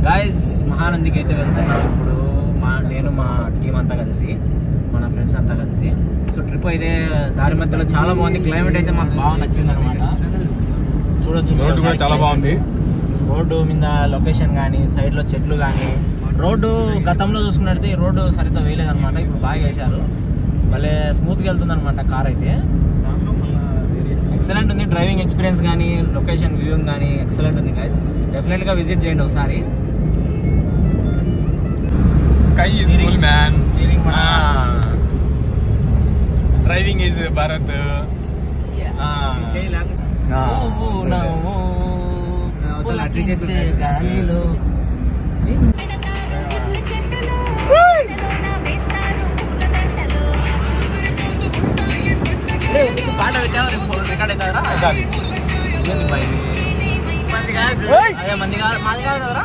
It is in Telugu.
గాయస్ మహానందికి అయితే వెళ్తున్నాం ఇప్పుడు. నేను మా టీం అంతా కలిసి, మన ఫ్రెండ్స్ అంతా కలిసి. సో ట్రిప్ అయితే దారి మధ్యలో చాలా బాగుంది. క్లైమేట్ అయితే మాకు బాగా నచ్చింది అనమాట. చూడొచ్చు, రోడ్డు కూడా చాలా బాగుంది. రోడ్డు మీద లొకేషన్ కానీ, సైడ్లో చెట్లు కానీ. రోడ్డు గతంలో చూసుకున్నట్టు ఈ రోడ్డు సరిగ్గా వేయలేదన్నమాట, ఇప్పుడు బాగా వేశారు. భలే స్మూత్గా వెళ్తుంది అనమాట కార్ అయితే. ఎక్సలెంట్ ఉంది. డ్రైవింగ్ ఎక్స్పీరియన్స్ కానీ, లొకేషన్ వ్యూయింగ్ కానీ ఎక్సలెంట్ ఉంది గైస్. డెఫినెట్గా విజిట్ చేయండి ఒకసారి. Sky is cool man. Steering driving is Bharat. గాలిలో పాట పెట్టావు, రికార్డ్ అవుతారా? మంది కాదు, మాది కాదు కదరా.